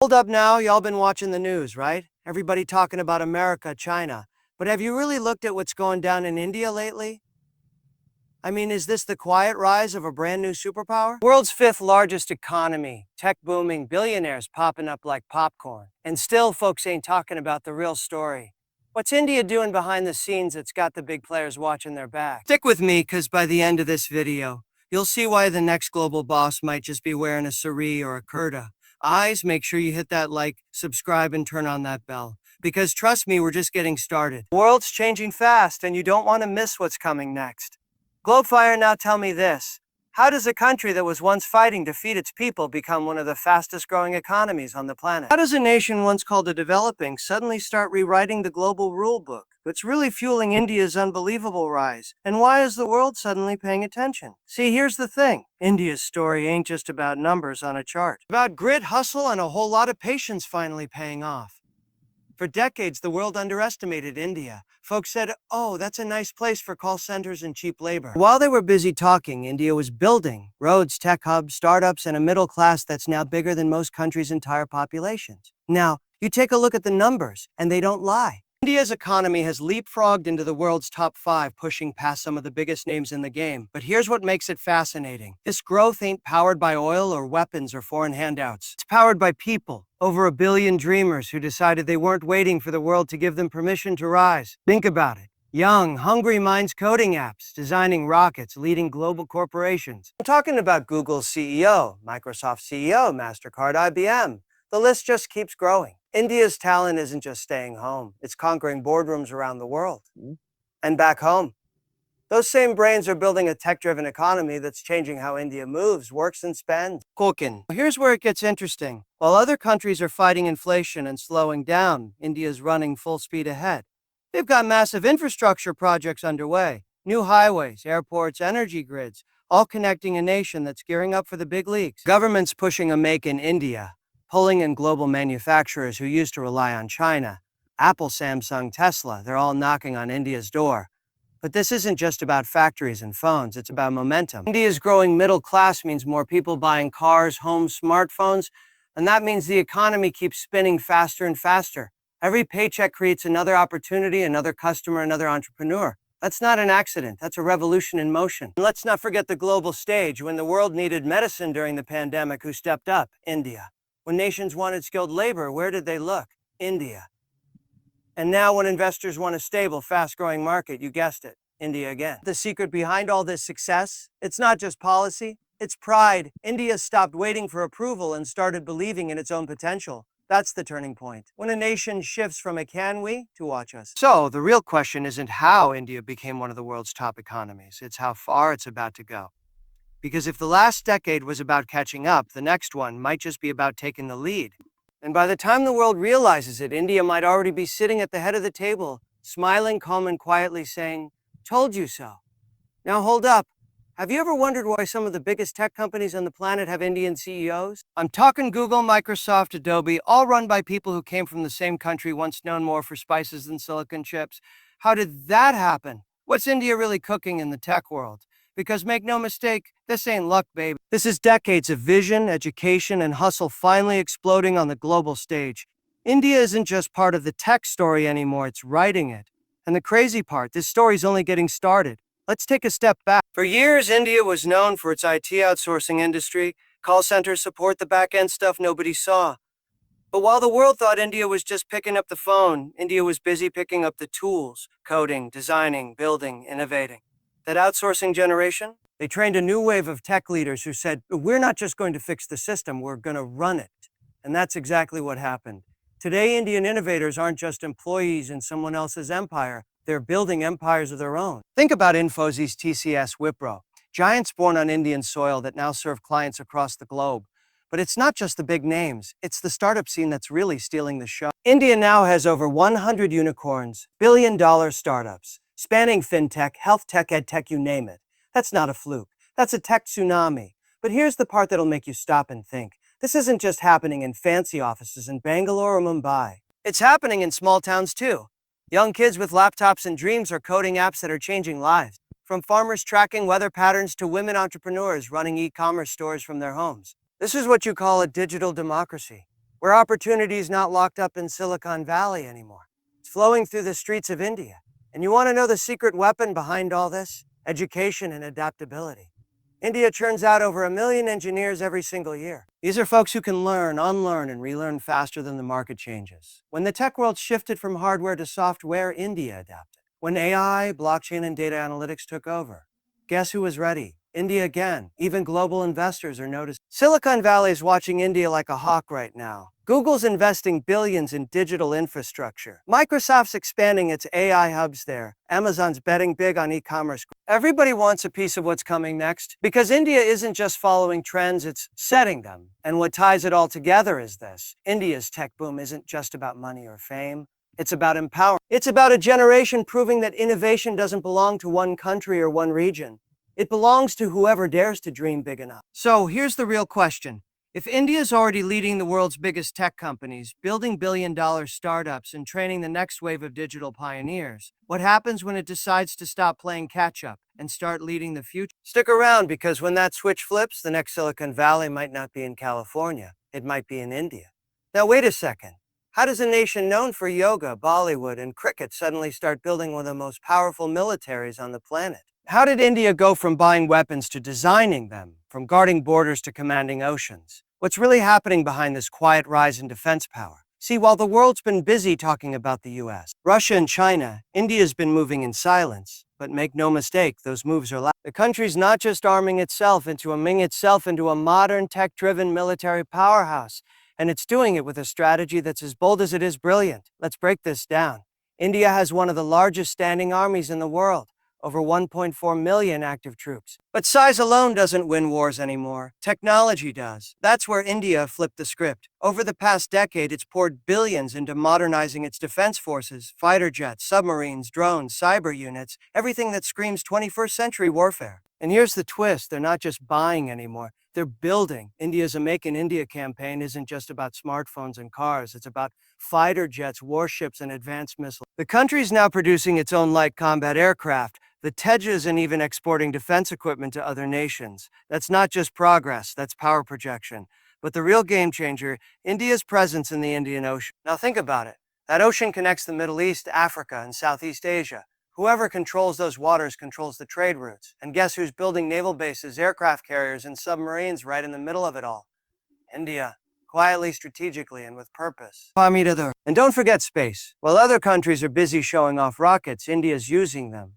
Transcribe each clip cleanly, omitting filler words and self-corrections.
Hold up now, y'all been watching the news, right? Everybody talking about America, China. But have you really looked at what's going down in India lately? I mean, is this the quiet rise of a brand new superpower? World's fifth largest economy, tech booming, billionaires popping up like popcorn. And still, folks ain't talking about the real story. What's India doing behind the scenes that's got the big players watching their back? Stick with me, because by the end of this video, you'll see why the next global boss might just be wearing a sari or a kurta. Eyes, make sure you hit that like, subscribe, and turn on that bell. Because trust me, we're just getting started. The world's changing fast, and you don't want to miss what's coming next. Globefire, now tell me this. How does a country that was once fighting to feed its people become one of the fastest growing economies on the planet? How does a nation once called a developing suddenly start rewriting the global rule book? What's really fueling India's unbelievable rise? And why is the world suddenly paying attention? See, here's the thing. India's story ain't just about numbers on a chart. It's about grit, hustle, and a whole lot of patience finally paying off. For decades, the world underestimated India. Folks said, oh, that's a nice place for call centers and cheap labor. While they were busy talking, India was building roads, tech hubs, startups, and a middle class that's now bigger than most countries' entire populations. Now, you take a look at the numbers, and they don't lie. India's economy has leapfrogged into the world's top 5, pushing past some of the biggest names in the game. But here's what makes it fascinating. This growth ain't powered by oil or weapons or foreign handouts. It's powered by people. Over 1 billion dreamers who decided they weren't waiting for the world to give them permission to rise. Think about it. Young, hungry minds coding apps, designing rockets, leading global corporations. I'm talking about Google's CEO, Microsoft's CEO, MasterCard, IBM. The list just keeps growing. India's talent isn't just staying home. It's conquering boardrooms around the world. And back home. Those same brains are building a tech-driven economy that's changing how India moves, works, and spends. Cooking. Here's where it gets interesting. While other countries are fighting inflation and slowing down, India's running full speed ahead. They've got massive infrastructure projects underway. New highways, airports, energy grids, all connecting a nation that's gearing up for the big leagues. Government's pushing a Make in India, pulling in global manufacturers who used to rely on China. Apple, Samsung, Tesla, they're all knocking on India's door. But this isn't just about factories and phones, it's about momentum. India's growing middle class means more people buying cars, homes, smartphones, and that means the economy keeps spinning faster and faster. Every paycheck creates another opportunity, another customer, another entrepreneur. That's not an accident, that's a revolution in motion. And let's not forget the global stage. When the world needed medicine during the pandemic, who stepped up? India. When nations wanted skilled labor, where did they look? India. And now when investors want a stable, fast-growing market, you guessed it, India again. The secret behind all this success, it's not just policy, it's pride. India stopped waiting for approval and started believing in its own potential. That's the turning point. When a nation shifts from a can we to watch us. So the real question isn't how India became one of the world's top economies, it's how far it's about to go. Because if the last decade was about catching up, the next one might just be about taking the lead. And by the time the world realizes it, India might already be sitting at the head of the table, smiling calm and quietly saying, told you so. Now hold up. Have you ever wondered why some of the biggest tech companies on the planet have Indian CEOs? I'm talking Google, Microsoft, Adobe, all run by people who came from the same country once known more for spices than silicon chips. How did that happen? What's India really cooking in the tech world? Because make no mistake, this ain't luck, baby. This is decades of vision, education, and hustle finally exploding on the global stage. India isn't just part of the tech story anymore, it's writing it. And the crazy part, this story's only getting started. Let's take a step back. For years, India was known for its IT outsourcing industry, call center support, the back-end stuff nobody saw. But while the world thought India was just picking up the phone, India was busy picking up the tools, coding, designing, building, innovating. That outsourcing generation, they trained a new wave of tech leaders who said, we're not just going to fix the system, we're going to run it. And that's exactly what happened. Today, Indian innovators aren't just employees in someone else's empire, they're building empires of their own. Think about Infosys, TCS, Wipro, giants born on Indian soil that now serve clients across the globe. But it's not just the big names, it's the startup scene that's really stealing the show. India now has over 100 unicorns, billion-dollar startups, spanning fintech, health tech, ed tech, you name it. That's not a fluke. That's a tech tsunami. But here's the part that'll make you stop and think. This isn't just happening in fancy offices in Bangalore or Mumbai. It's happening in small towns too. Young kids with laptops and dreams are coding apps that are changing lives. From farmers tracking weather patterns to women entrepreneurs running e-commerce stores from their homes. This is what you call a digital democracy. where opportunity is not locked up in Silicon Valley anymore. It's flowing through the streets of India. And you want to know the secret weapon behind all this? Education and adaptability. India churns out over 1 million engineers every single year. These are folks who can learn, unlearn, and relearn faster than the market changes. When the tech world shifted from hardware to software, India adapted. When AI, blockchain, and data analytics took over, guess who was ready? India again. Even global investors are noticing. Silicon Valley is watching India like a hawk right now. Google's investing billions in digital infrastructure. Microsoft's expanding its AI hubs there. Amazon's betting big on e-commerce. Everybody wants a piece of what's coming next because India isn't just following trends, it's setting them. And what ties it all together is this. India's tech boom isn't just about money or fame. It's about empowerment. It's about a generation proving that innovation doesn't belong to one country or one region. It belongs to whoever dares to dream big enough. So here's the real question. If India's already leading the world's biggest tech companies, building billion-dollar startups, and training the next wave of digital pioneers, what happens when it decides to stop playing catch-up and start leading the future? Stick around, because when that switch flips, the next Silicon Valley might not be in California. It might be in India. Now wait a second. How does a nation known for yoga, Bollywood, and cricket suddenly start building one of the most powerful militaries on the planet? How did India go from buying weapons to designing them, from guarding borders to commanding oceans? What's really happening behind this quiet rise in defense power? See, while the world's been busy talking about the US, Russia, and China, India's been moving in silence. But make no mistake, those moves are loud. The country's not just arming itself into a modern, tech-driven military powerhouse. And it's doing it with a strategy that's as bold as it is brilliant. Let's break this down. India has one of the largest standing armies in the world. Over 1.4 million active troops. But size alone doesn't win wars anymore. Technology does. That's where India flipped the script. Over the past decade, it's poured billions into modernizing its defense forces, fighter jets, submarines, drones, cyber units, everything that screams 21st century warfare. And here's the twist, they're not just buying anymore, they're building. India's A Make in India campaign isn't just about smartphones and cars, it's about fighter jets, warships, and advanced missiles. The country's now producing its own light combat aircraft, the Tejas, and even exporting defense equipment to other nations. That's not just progress, that's power projection. But the real game changer, India's presence in the Indian Ocean. Now think about it. That ocean connects the Middle East, Africa, and Southeast Asia. Whoever controls those waters controls the trade routes. And guess who's building naval bases, aircraft carriers, and submarines right in the middle of it all? India. Quietly, strategically, and with purpose. And don't forget space. While other countries are busy showing off rockets, India's using them.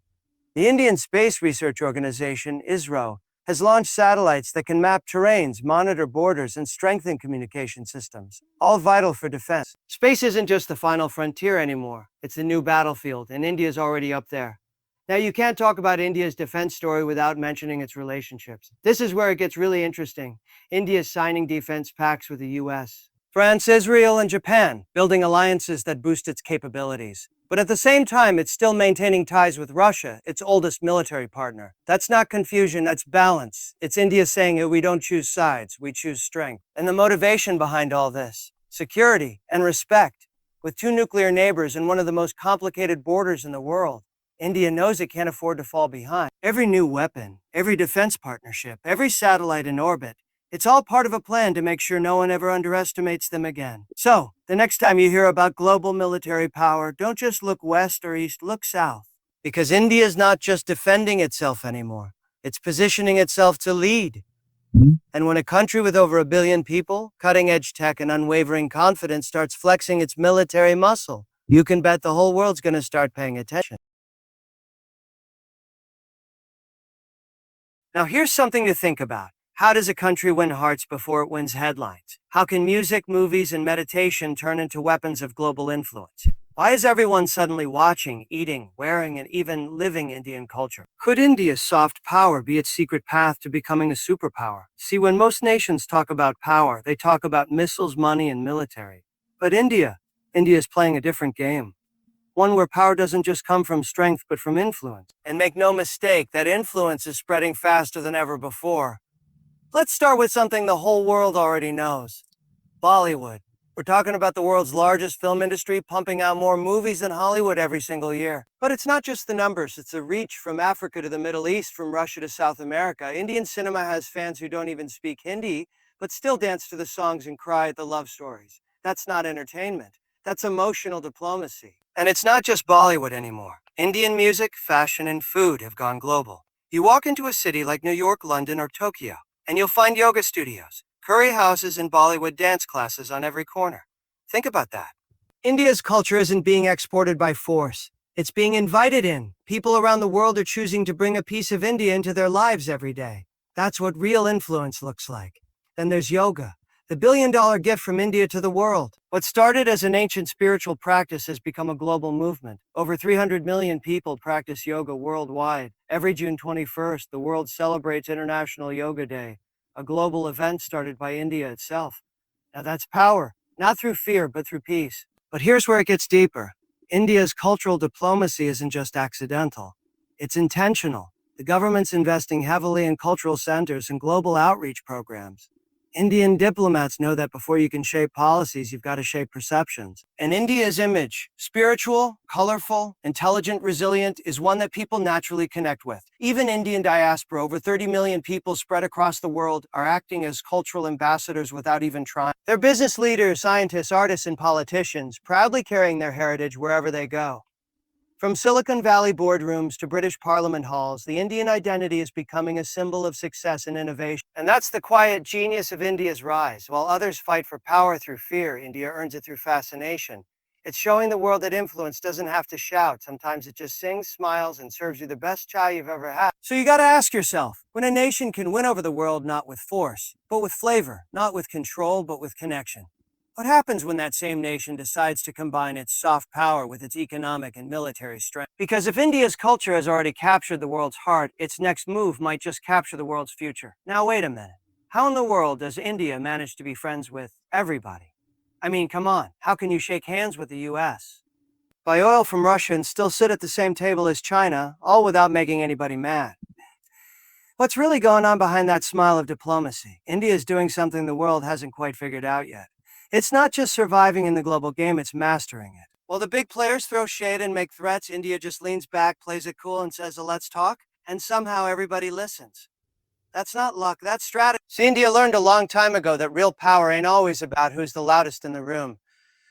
The Indian Space Research Organization, ISRO, has launched satellites that can map terrains, monitor borders, and strengthen communication systems, all vital for defense. Space isn't just the final frontier anymore. It's the new battlefield, and India's already up there. Now, you can't talk about India's defense story without mentioning its relationships. This is where it gets really interesting. India's signing defense pacts with the US. France, Israel, and Japan, building alliances that boost its capabilities. But at the same time, it's still maintaining ties with Russia, its oldest military partner. That's not confusion, that's balance. It's India saying that we don't choose sides, we choose strength. And the motivation behind all this? Security and respect. With 2 nuclear neighbors and one of the most complicated borders in the world, India knows it can't afford to fall behind. Every new weapon, every defense partnership, every satellite in orbit, it's all part of a plan to make sure no one ever underestimates them again. So, the next time you hear about global military power, don't just look west or east, look south. Because India is not just defending itself anymore, it's positioning itself to lead. And when a country with over 1 billion people, cutting-edge tech, and unwavering confidence starts flexing its military muscle, you can bet the whole world's going to start paying attention. Now here's something to think about. How does a country win hearts before it wins headlines? How can music, movies, and meditation turn into weapons of global influence? Why is everyone suddenly watching, eating, wearing, and even living Indian culture? Could India's soft power be its secret path to becoming a superpower? See, when most nations talk about power, they talk about missiles, money, and military. But India is playing a different game. One where power doesn't just come from strength, but from influence. And make no mistake, that influence is spreading faster than ever before. Let's start with something the whole world already knows. Bollywood. We're talking about the world's largest film industry pumping out more movies than Hollywood every single year. But it's not just the numbers, it's the reach from Africa to the Middle East, from Russia to South America. Indian cinema has fans who don't even speak Hindi, but still dance to the songs and cry at the love stories. That's not entertainment. That's emotional diplomacy. And it's not just Bollywood anymore. Indian music, fashion, and food have gone global. You walk into a city like New York, London, or Tokyo, and you'll find yoga studios, curry houses, and Bollywood dance classes on every corner. Think about that. India's culture isn't being exported by force. It's being invited in. People around the world are choosing to bring a piece of India into their lives every day. That's what real influence looks like. Then there's yoga, the billion-dollar gift from India to the world. What started as an ancient spiritual practice has become a global movement. Over 300 million people practice yoga worldwide. Every June 21st, the world celebrates International Yoga Day, a global event started by India itself. Now that's power, not through fear, but through peace. But here's where it gets deeper. India's cultural diplomacy isn't just accidental. It's intentional. The government's investing heavily in cultural centers and global outreach programs. Indian diplomats know that before you can shape policies, you've got to shape perceptions. And India's image, spiritual, colorful, intelligent, resilient, is one that people naturally connect with. Even Indian diaspora, over 30 million people spread across the world, are acting as cultural ambassadors without even trying. They're business leaders, scientists, artists, and politicians, proudly carrying their heritage wherever they go. From Silicon Valley boardrooms to British Parliament halls, the Indian identity is becoming a symbol of success and innovation. And that's the quiet genius of India's rise. While others fight for power through fear, India earns it through fascination. It's showing the world that influence doesn't have to shout. Sometimes it just sings, smiles, and serves you the best chai you've ever had. So you gotta ask yourself, when a nation can win over the world not with force, but with flavor, not with control, but with connection, what happens when that same nation decides to combine its soft power with its economic and military strength? Because if India's culture has already captured the world's heart, its next move might just capture the world's future. Now wait a minute. How in the world does India manage to be friends with everybody? I mean, come on, how can you shake hands with the US, buy oil from Russia, and still sit at the same table as China, all without making anybody mad? What's really going on behind that smile of diplomacy? India is doing something the world hasn't quite figured out yet. It's not just surviving in the global game, it's mastering it. While the big players throw shade and make threats, India just leans back, plays it cool, and says, let's talk, and somehow everybody listens. That's not luck, that's strategy. See, India learned a long time ago that real power ain't always about who's the loudest in the room.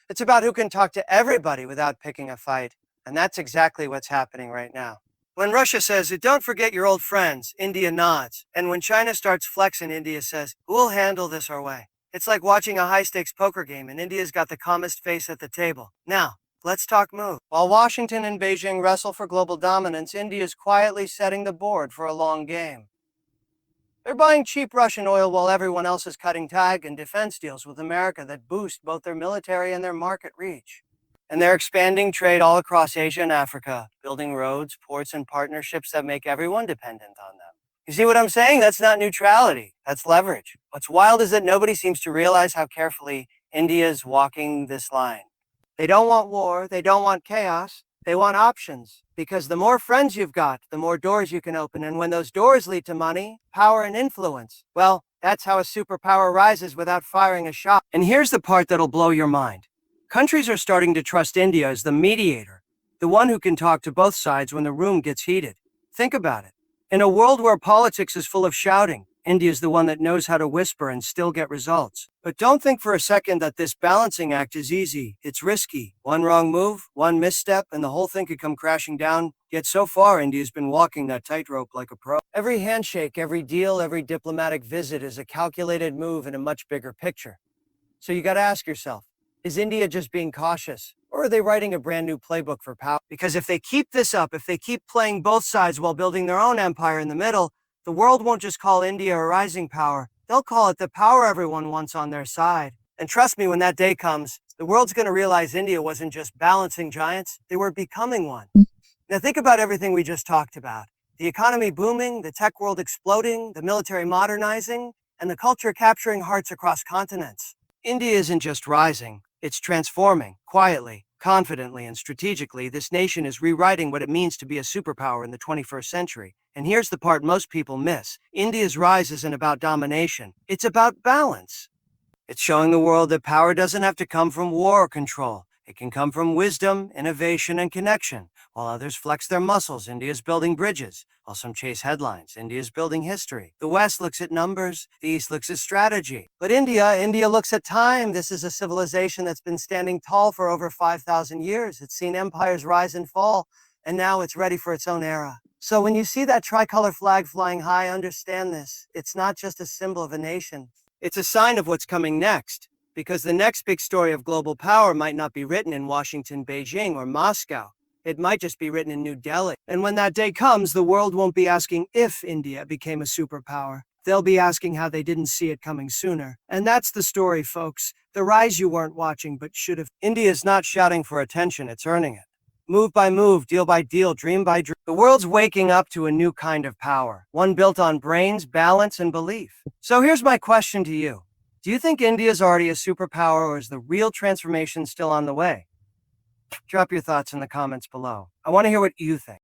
It's about who can talk to everybody without picking a fight. And that's exactly what's happening right now. When Russia says, don't forget your old friends, India nods. And when China starts flexing, India says, we'll handle this our way. It's like watching a high-stakes poker game, and India's got the calmest face at the table. Now, let's talk move. While Washington and Beijing wrestle for global dominance, India's quietly setting the board for a long game. They're buying cheap Russian oil while everyone else is cutting tag and defense deals with America that boost both their military and their market reach. And they're expanding trade all across Asia and Africa, building roads, ports, and partnerships that make everyone dependent on them. You see what I'm saying? That's not neutrality, that's leverage. What's wild is that nobody seems to realize how carefully India's walking this line. They don't want war, they don't want chaos, they want options. Because the more friends you've got, the more doors you can open. And when those doors lead to money, power, and influence, well, that's how a superpower rises without firing a shot. And here's the part that'll blow your mind. Countries are starting to trust India as the mediator, the one who can talk to both sides when the room gets heated. Think about it. In a world where politics is full of shouting, India's the one that knows how to whisper and still get results. But don't think for a second that this balancing act is easy. It's risky. One wrong move, one misstep, and the whole thing could come crashing down. Yet so far, India's been walking that tightrope like a pro. Every handshake, every deal, every diplomatic visit is a calculated move in a much bigger picture. So you gotta ask yourself, is India just being cautious? Or are they writing a brand new playbook for power? Because if they keep this up, if they keep playing both sides while building their own empire in the middle, the world won't just call India a rising power. They'll call it the power everyone wants on their side. And trust me, when that day comes, the world's going to realize India wasn't just balancing giants, they were becoming one. Now think about everything we just talked about. The economy booming, the tech world exploding, the military modernizing, and the culture capturing hearts across continents. India isn't just rising, it's transforming, quietly, confidently, and strategically. This nation is rewriting what it means to be a superpower in the 21st century. And here's the part most people miss. India's rise isn't about domination, it's about balance. It's showing the world that power doesn't have to come from war or control. It can come from wisdom, innovation, and connection. While others flex their muscles, India's building bridges. While some chase headlines, India's building history. The West looks at numbers, the East looks at strategy. But India looks at time. This is a civilization that's been standing tall for over 5,000 years. It's seen empires rise and fall, and now it's ready for its own era. So when you see that tricolor flag flying high, understand this. It's not just a symbol of a nation. It's a sign of what's coming next. Because the next big story of global power might not be written in Washington, Beijing, or Moscow. It might just be written in New Delhi. And when that day comes, the world won't be asking if India became a superpower. They'll be asking how they didn't see it coming sooner. And that's the story, folks. The rise you weren't watching but should have. India's not shouting for attention, it's earning it. Move by move, deal by deal, dream by dream. The world's waking up to a new kind of power, one built on brains, balance, and belief. So here's my question to you. Do you think India's already a superpower, or is the real transformation still on the way? Drop your thoughts in the comments below. I want to hear what you think.